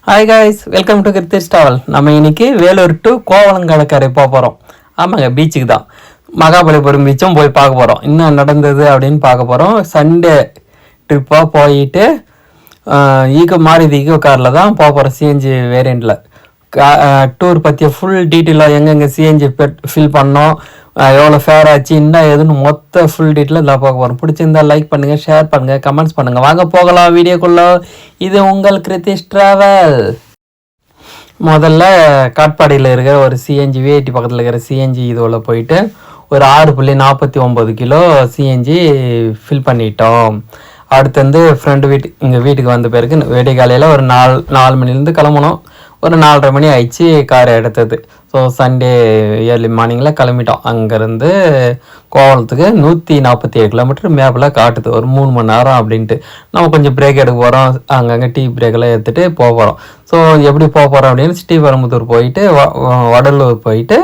Hi guys, welcome to Krithish travel. நம்ம இன்னைக்கு Vellore to கோவலங்கடற்கரை போக போகிறோம். ஆமாங்க, பீச்சுக்கு தான். மகாபலிபுரம் பீச்சும் போய் பார்க்க போகிறோம். என்ன நடந்தது அப்படின்னு பார்க்க போகிறோம். சண்டே ட்ரிப்பாக போயிட்டு ஈகோ காரில் தான் போக போகிறோம். சிஎன்ஜி வேரியண்ட்டில் டூர் பற்றிய ஃபுல் டீட்டெயிலாக எங்கெங்கே சிஎன்ஜி ஃபில் பண்ணோம், எவ்வளோ ஃபேர் ஆச்சு, என்ன ஏதுன்னு மொத்த ஃபுல் டீட்டெயிலாக இதில் பார்க்க போகிறோம். பிடிச்சிருந்தா லைக் பண்ணுங்கள், ஷேர் பண்ணுங்கள், கமெண்ட்ஸ் பண்ணுங்கள். வாங்க போகலாம் வீடியோக்குள்ளே. இது உங்கள் கிருத்திஷ் ட்ராவல். முதல்ல காட்பாடியில் இருக்கிற ஒரு சிஎன்ஜி விஐடி பக்கத்தில் இருக்கிற சிஎன்ஜி இதுவில் போயிட்டு ஒரு 6.49 கிலோ சிஎன்ஜி ஃபில் பண்ணிட்டோம். அடுத்து வந்து ஃப்ரெண்டு இங்கே வீட்டுக்கு வந்த பிறகு வெடி காலையில் ஒரு 4 மணிலேருந்து கிளம்பணும். ஒரு 4:30 மணி ஆயிடுச்சு காரை எடுத்தது. ஸோ சண்டே ஏர்லி மார்னிங்கில் கிளம்பிட்டோம். அங்கேருந்து கோவலத்துக்கு 147 கிலோமீட்டர் மேப்பில் காட்டுது. ஒரு 3 மணி நேரம் அப்படின்ட்டு நம்ம கொஞ்சம் பிரேக் எடுக்க போகிறோம். அங்கங்கே டீ பிரேக்கெல்லாம் எடுத்துகிட்டு போக போகிறோம். ஸோ எப்படி போக போகிறோம் அப்படின்னு ஸ்ரீபெரும்புதூர் போயிட்டு வடலூர் போயிட்டு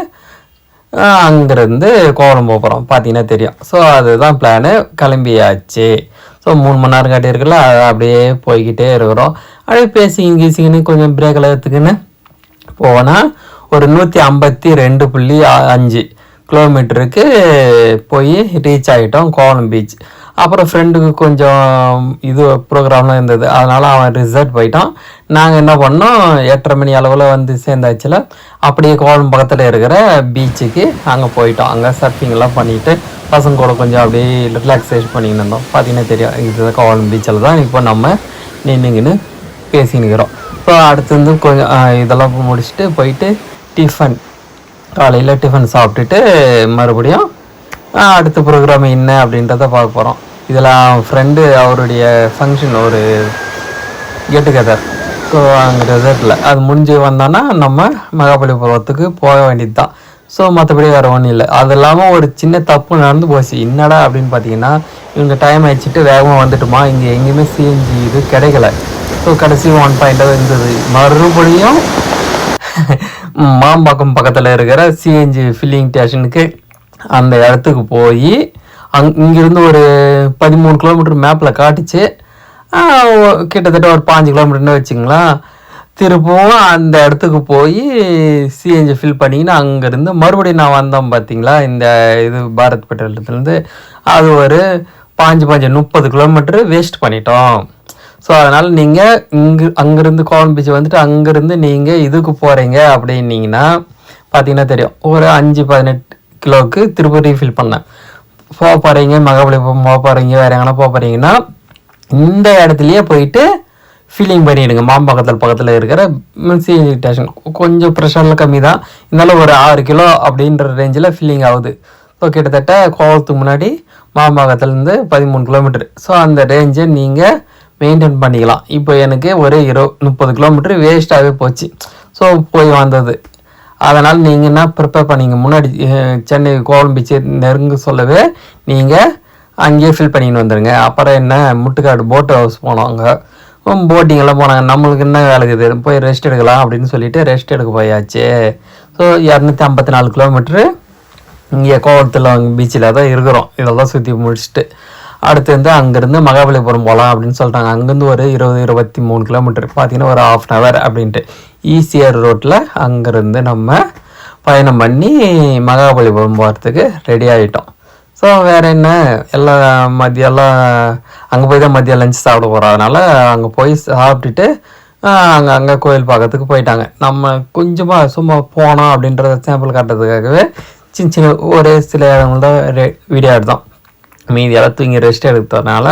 அங்கேருந்து கோவலம் போக போகிறோம். பார்த்தீங்கன்னா தெரியும். ஸோ அதுதான் பிளானு. கிளம்பியாச்சு. ஸோ 3 மணி நேரம் காட்டியிருக்குல்ல, அப்படியே போய்கிட்டே இருக்கிறோம். அப்படியே பேசிக்கின்னு கொஞ்சம் பிரேக்கில் எடுத்துக்கின்னு போனால் ஒரு 152.5 கிலோமீட்டருக்கு போய் ரீச் ஆகிட்டோம் கோவலம் பீச். அப்புறம் ஃப்ரெண்டுக்கு கொஞ்சம் ப்ரோக்ராம்லாம் இருந்தது, அதனால் அவன் ரிசர்ட் போயிட்டான். நாங்கள் என்ன பண்ணோம், 8:30 மணி அளவில் வந்து சேர்ந்தாச்சுல, அப்படியே கோவலம் பக்கத்தில் இருக்கிற பீச்சுக்கு அங்கே போயிட்டோம். அங்கே சர்ஃபிங்கெல்லாம் பண்ணிவிட்டு பசங்க கூட கொஞ்சம் அப்படியே ரிலாக்ஸேஷன் பண்ணிக்கின்னு இருந்தோம். பார்த்தீங்கன்னா தெரியும், இது கோவலம் பீச்சில் தான் இப்போ நம்ம நின்றுங்கன்னு பேசினுக்கிறோம். ஸோ அடுத்து வந்து கொஞ்சம் இதெல்லாம் முடிச்சுட்டு போயிட்டு காலையில் டிஃபன் சாப்பிட்டுட்டு மறுபடியும் அடுத்த ப்ரோக்ராம் என்ன அப்படின்றத பார்க்க போகிறோம். இதில் ஃப்ரெண்டு அவருடைய ஃபங்க்ஷன், ஒரு கெட் டுகெதர். ஸோ அங்கே ரெசார்ட்டில் அது முடிஞ்சு வந்தோன்னா நம்ம மகாபலிபுரத்துக்கு போக வேண்டியது தான். ஸோ மற்றபடி வேறு ஒன்றும் இல்லை. அது இல்லாமல் ஒரு சின்ன தப்பு நடந்து போச்சு. என்னடா அப்படின்னு பார்த்தீங்கன்னா, இவங்க டைம் ஆயிடுச்சுட்டு வேகமாக வந்துட்டுமா, இங்கே எங்கேயுமே சிஎன்ஜி இது கிடைக்கல. ஸோ கடைசி 1 பாயிண்ட்டாக இருந்தது. மறுபடியும் மாம்பாக்கம் பக்கத்தில் இருக்கிற சிஎன்ஜி ஃபில்லிங் ஸ்டேஷனுக்கு அந்த இடத்துக்கு போய் இங்கேருந்து ஒரு 13 கிலோமீட்டர் மேப்பில் காட்டுச்சு. கிட்டத்தட்ட ஒரு 5 கிலோமீட்டர்னு வச்சுங்களேன். திருப்பவும் அந்த இடத்துக்கு போய் சிஎன்ஜி ஃபில் பண்ணிங்கன்னா அங்கேருந்து மறுபடியும் நான் வந்தோம் பார்த்தீங்களா, இந்த இது பாரத் பெட்ரோல்லேருந்து. அது ஒரு 30 கிலோமீட்டரு வேஸ்ட் பண்ணிட்டோம். ஸோ அதனால் நீங்கள் அங்கேருந்து கோவலம் பீச் வந்துட்டு அங்கேருந்து நீங்கள் இதுக்கு போகிறீங்க அப்படின்னீங்கன்னா பார்த்தீங்கன்னா தெரியும், ஒரு 5-18 கிலோவுக்கு திரும்ப ரீஃபில் பண்ணேன். போக போகிறீங்க மகாபலிபுரம் போக போகிறீங்க, வேறு எங்கன்னா போக போகிறீங்கன்னா இந்த இடத்துலையே போயிட்டு ஃபில்லிங் பண்ணிவிடுங்க. பக்கத்தில் இருக்கிற சிஎன்ஜி ஸ்டேஷன் கொஞ்சம் ப்ரெஷரில் கம்மி தான், இருந்தாலும் ஒரு 6 கிலோ அப்படின்ற ரேஞ்சில் ஃபில்லிங் ஆகுது. ஸோ கிட்டத்தட்ட கோவலத்துக்கு முன்னாடி மாம்பாக்கத்துலேருந்து 13 கிலோமீட்டர். ஸோ அந்த ரேஞ்சை நீங்கள் மெயின்டைன் பண்ணிக்கலாம். இப்போ எனக்கு ஒரு 30 கிலோமீட்டர் வேஸ்ட்டாகவே போச்சு. ஸோ போய் வந்தது. அதனால் நீங்கள் என்ன ப்ரிப்பேர் பண்ணிங்க, முன்னாடி சென்னை கோவலம் பீச்சு நெருங்க சொல்லவே நீங்கள் அங்கேயே ஃபில் பண்ணின்னு வந்துடுங்க. அப்புறம் என்ன, முட்டுக்காடு போட் ஹவுஸ் போனோம். அங்கே போட்டிங்கெல்லாம் போனாங்க. நம்மளுக்கு என்ன வேலை இருக்குது, போய் ரெஸ்ட் எடுக்கலாம் அப்படின்னு சொல்லிட்டு ரெஸ்ட் எடுக்க போயாச்சு. ஸோ 254 கிலோமீட்ரு இங்கே கோவலத்தில் பீச்சில் தான் இருக்கிறோம். இதெல்லாம் சுற்றி முடிச்சுட்டு அடுத்து வந்து அங்கேருந்து மகாபலிபுரம் போகலாம் அப்படின்னு சொல்லிட்டாங்க. அங்கேருந்து ஒரு 23 கிலோமீட்டர், பார்த்தீங்கன்னா ஒரு 1/2 hour அப்படின்ட்டு ஈசிஆர் ரோட்டில் அங்கேருந்து நம்ம பயணம் பண்ணி மகாபலிபுரம் போகிறதுக்கு ரெடி ஆகிட்டோம். ஸோ வேறு என்ன, எல்லாம் மதியெல்லாம் அங்கே போய் தான் மதியம் லஞ்ச் சாப்பிட போகிறோம். அதனால் அங்கே போய் சாப்பிட்டுட்டு அங்கே கோயில் பார்க்கறதுக்கு போயிட்டாங்க. நம்ம கொஞ்சமாக சும்மா போனோம் அப்படின்றத சாம்பிள் காட்டுறதுக்காகவே சின்ன ஒரு சில இடங்கள் தான் வீடியோ எடுத்தோம். மீதியெல்லாம் தூங்கி ரெஸ்ட் எடுத்ததுனால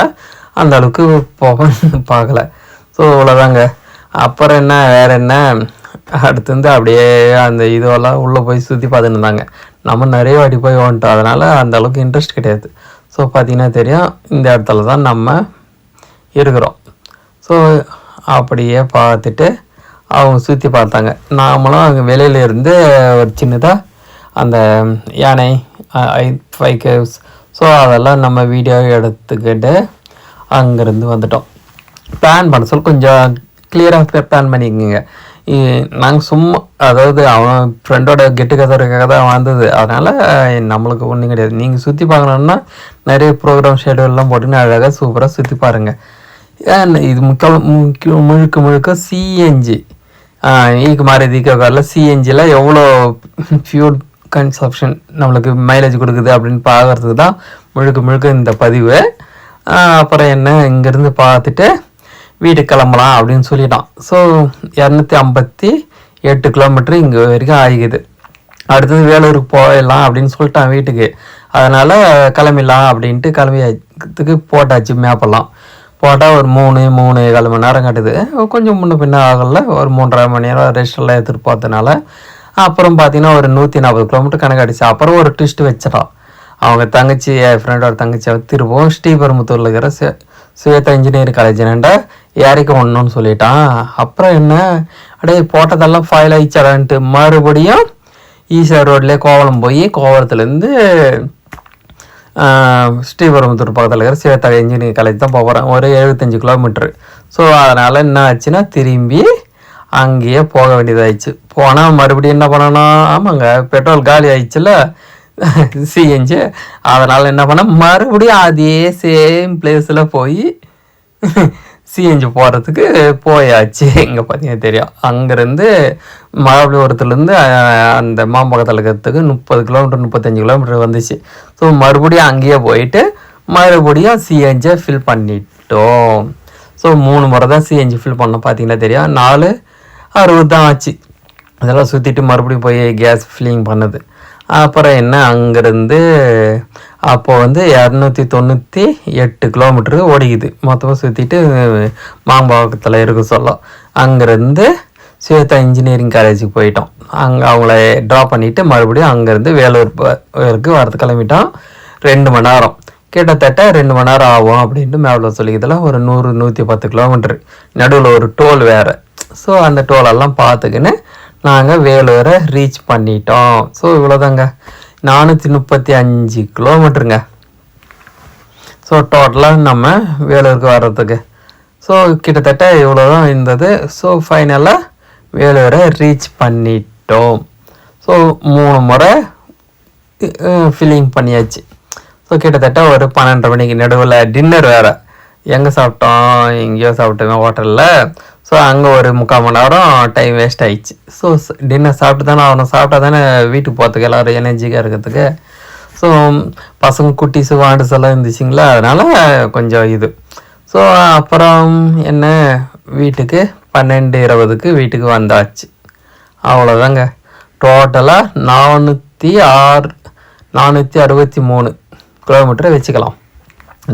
அந்த அளவுக்கு போக பார்க்கல. ஸோ இவ்வளோதாங்க. அப்புறம் என்ன, வேறு என்ன, அடுத்து வந்து அப்படியே அந்த இதுவெல்லாம் உள்ளே போய் சுற்றி பார்த்துன்னு இருந்தாங்க. நம்ம நிறைய வாட்டி போய் வந்துட்டோம், அதனால் அந்த அளவுக்கு இன்ட்ரெஸ்ட் கிடையாது. ஸோ பார்த்திங்கன்னா தெரியும், இந்த இடத்துல தான் நம்ம இருக்கிறோம். ஸோ அப்படியே பார்த்துட்டு அவங்க சுற்றி பார்த்தாங்க. நாமளும் அங்கே வெளியில் இருந்து ஒரு சின்னதாக அந்த யானை 5 caves, ஸோ அதெல்லாம் நம்ம வீடியோ எடுத்துக்கிட்டு அங்கேருந்து வந்துட்டோம். பிளான் பண்ண சொல்ல கொஞ்சம் கிளியராக பிளான் பண்ணிக்கோங்க. நாங்கள் சும்மா, அதாவது அவன் ஃப்ரெண்டோட கெட்டுகதருக்காக தான் வந்தது, அதனால் நம்மளுக்கு ஒன்றும் கிடையாது. நீங்கள் சுற்றி பார்க்கணுன்னா நிறைய ப்ரோக்ராம் ஷெடியூல்லாம் போட்டுன்னு அழகாக சூப்பராக சுற்றி பாருங்கள். இது முழுக்க சிஎன்ஜி ஈக்கு மாறுதி ஈக்கோ காரில் சிஎன்ஜியில் எவ்வளோ ஃபியூல் கன்சப்ஷன் நம்மளுக்கு மைலேஜ் கொடுக்குது அப்படின்னு பார்க்கறதுக்கு தான் முழுக்க இந்த பதிவு. அப்புறம் என்ன இங்கேருந்து பார்த்துட்டு வீட்டுக்கு கிளம்பலாம் அப்படின்னு சொல்லிட்டான். ஸோ 258 கிலோமீட்டர் இங்கே வரைக்கும் ஆகிக்குது. அடுத்தது வேலூருக்கு போயிடலாம் அப்படின்னு சொல்லிட்டான் வீட்டுக்கு. அதனால் கிளம்பிடலாம் அப்படின்ட்டு கிளம்பியதுக்கு போட்டாச்சு. மேப்பெல்லாம் போட்டால் ஒரு 3-3.25 மணி நேரம் காட்டுது. கொஞ்சம் முன்ன பின்ன ஆகல, ஒரு 3.5 மணி நேரம் ரெஸ்டெல்லாம் எடுத்துகிட்டு பார்த்ததுனால. அப்புறம் பார்த்தீங்கன்னா ஒரு 140 கிலோமீட்டர் கணக்காடிச்சு. அப்புறம் ஒரு ட்விஸ்ட் வச்சிட்டான். அவங்க தங்கச்சி, என் ஃப்ரெண்டோட தங்கச்சி திருப்பவும் ஸ்ரீபெரும்புத்தூரில் இருக்கிற சுவேதா இன்ஜினியரிங் காலேஜ்னாண்ட இறக்க ஒன்றுன்னு சொல்லிட்டான். அப்புறம் என்ன, அப்படியே போட்டதெல்லாம் ஃபைல் ஆயிடுச்சாடான்ட்டு மறுபடியும் ஈசிஆர் ரோட்லேயே கோவளம் போய் கோவளத்துலேருந்து ஸ்ரீபெரும்புத்தூர் பக்கத்தில் இருக்கிற சுவேதா இன்ஜினியரிங் காலேஜ் தான் போகிறேன். ஒரு 75 கிலோமீட்ரு. ஸோ அதனால் என்ன ஆச்சுன்னா திரும்பி அங்கேயே போக வேண்டியதாகிடுச்சு. போனால் மறுபடியும் என்ன பண்ணணும், ஆமாங்க பெட்ரோல் காலி ஆயிடுச்சுல்ல சிஎன்ஜி. அதனால் என்ன பண்ண, மறுபடியும் அதே சேம் பிளேஸில் போய் சிஎன்ஜி போகிறதுக்கு போயாச்சு. இங்கே பார்த்தீங்கன்னா தெரியும், அங்கேருந்து மகாபலிபுரத்துலேருந்து அந்த மாம்பக்கத்தில் இருக்கிறதுக்கு 30 கிலோமீட்டர் 35 கிலோமீட்டர் வந்துச்சு. ஸோ மறுபடியும் அங்கேயே போயிட்டு மறுபடியும் சிஎன்ஜியை ஃபில் பண்ணிட்டோம். ஸோ 3 முறை தான் சிஎன்ஜி ஃபில் பண்ணோம். பார்த்தீங்கன்னா தெரியும், 4:60 தான் ஆச்சு. அதெல்லாம் சுற்றிட்டு மறுபடியும் போய் கேஸ் ஃபில்லிங் பண்ணது. அப்புறம் என்ன, அங்கேருந்து அப்போ 298 கிலோமீட்டரு ஓடிக்குது மொத்தமாக சுற்றிட்டு மாம்பாக்கத்தில் இருக்க சொல்ல. அங்கேருந்து சுவேதா இன்ஜினியரிங் காலேஜுக்கு போயிட்டோம். அங்கே அவங்கள ட்ராப் பண்ணிவிட்டு மறுபடியும் அங்கேருந்து வேலூருக்கு வரது கிளம்பிட்டோம். 2 மணி நேரம் கிட்டத்தட்ட 2 மணி நேரம் ஆகும் அப்படின்ட்டு மேலே சொல்லிக்கிறதுல ஒரு 100-110 கிலோமீட்டரு. நடுவில் ஒரு டோல் வேறு. ஸோ அந்த டோலெல்லாம் பார்த்துக்கின்னு நாங்கள் வேலூரை ரீச் பண்ணிட்டோம். ஸோ இவ்வளோதாங்க, 435 கிலோமீட்டருங்க. ஸோ டோட்டலாக நம்ம வேலூருக்கு வர்றதுக்கு. ஸோ கிட்டத்தட்ட இவ்வளோ தான் இருந்தது. ஸோ ஃபைனலாக வேலூரை ரீச் பண்ணிட்டோம். ஸோ 3 முறை ஃபில்லிங் பண்ணியாச்சு. ஸோ கிட்டத்தட்ட ஒரு 12:30 மணிக்கு நடுவில் டின்னர் வேறு. எங்கே சாப்பிட்டோம், எங்கேயோ சாப்பிட்டோமே ஹோட்டலில். ஸோ அங்கே ஒரு 3/4 மணி நேரம் டைம் வேஸ்ட் ஆகிடுச்சு. ஸோ டின்னர் சாப்பிட்டு தானே ஆகணும், சாப்பிட்டா தானே வீட்டுக்கு போகிறதுக்கு எல்லோரும் எனர்ஜிக்காக இருக்கிறதுக்கு. ஸோ பசங்க குட்டிஸு வாண்டஸ் எல்லாம் இருந்துச்சுங்களா, அதனால் கொஞ்சம் இது. ஸோ அப்புறம் என்ன, வீட்டுக்கு 12:20க்கு வீட்டுக்கு வந்தாச்சு. அவ்வளோதாங்க. டோட்டலாக 463 கிலோமீட்டரு வச்சுக்கலாம்.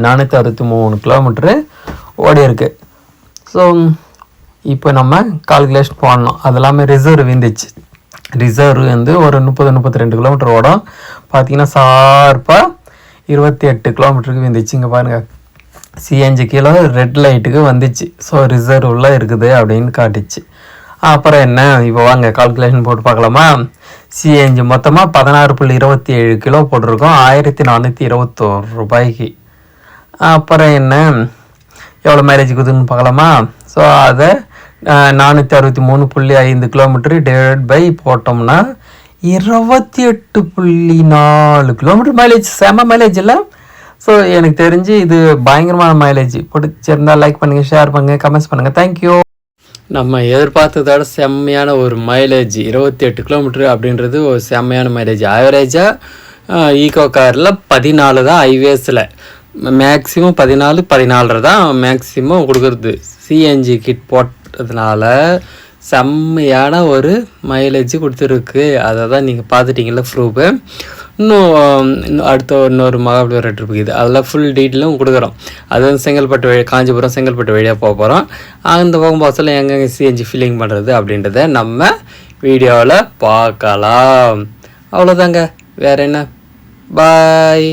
463 கிலோமீட்டரு ஓடி இருக்கு. ஸோ இப்போ நம்ம கால்குலேஷன் பண்ணோம். அது எல்லாமே ரிசர்வ் இருந்துச்சு. ரிசர்வ் ஒரு 30-32 கிலோமீட்டர் ஓடும். பார்த்தீங்கன்னா ஷார்ப்பாக 28 கிலோமீட்டருக்கு வந்துச்சு. இங்கே பாருங்கள், சிஎன்ஜி கீழே ரெட் லைட்டுக்கு வந்துச்சு. ஸோ ரிசர்வில் இருக்குது அப்படின்னு காட்டுச்சு. அப்புறம் என்ன, இப்போ வாங்க கால்குலேஷன் போட்டு பார்க்கலாமா. சிஎன்ஜி மொத்தமாக 16.27 கிலோ போட்டிருக்கோம், 1421 ரூபாய்க்கு. அப்புறம் என்ன, எவ்வளோ மைலேஜ் குதுன்னு பார்க்கலாமா. ஸோ அதை 463.5 கிலோமீட்டரு டிவைட் பை போட்டோம்னா 28.4 கிலோமீட்டர் மைலேஜ். செம மைலேஜ் இல்லை? ஸோ எனக்கு தெரிஞ்சு இது பயங்கரமான மைலேஜ். பிடிச்சிருந்தால் லைக் பண்ணுங்கள், ஷேர் பண்ணுங்கள், கமெண்ட்ஸ் பண்ணுங்கள். தேங்க்யூ. நம்ம எதிர்பார்த்ததோட செம்மையான ஒரு மைலேஜ் 28 கிலோமீட்டரு அப்படின்றது ஒரு செம்மையான மைலேஜ். ஆவரேஜாக ஈகோ காரில் 14 தான், ஹைவேஸில் மேக்ஸிமம் 14-14 தான் மேக்ஸிமம் கொடுக்குறது. சிஎன்ஜி கிட் போட்டதுனால செம்மையான ஒரு மைலேஜ் கொடுத்துருக்கு. அதை தான் நீங்கள் பார்த்துட்டிங்கள ப்ரூஃபு. இன்னும் அடுத்த இன்னொரு மகாபலிபுரம் ட்ரிப்புக்கு இது அதெல்லாம் ஃபுல் டீட்டெயிலும் கொடுக்குறோம். அது செங்கல்பட்டு வழி, காஞ்சிபுரம் செங்கல்பட்டு வழியாக போக போகிறோம். அந்த போகும்போதில் எங்கெங்கே சிஎன்ஜி ஃபில்லிங் பண்ணுறது அப்படின்றத நம்ம வீடியோவில் பார்க்கலாம். அவ்வளோதாங்க, வேறு என்ன, பாய்.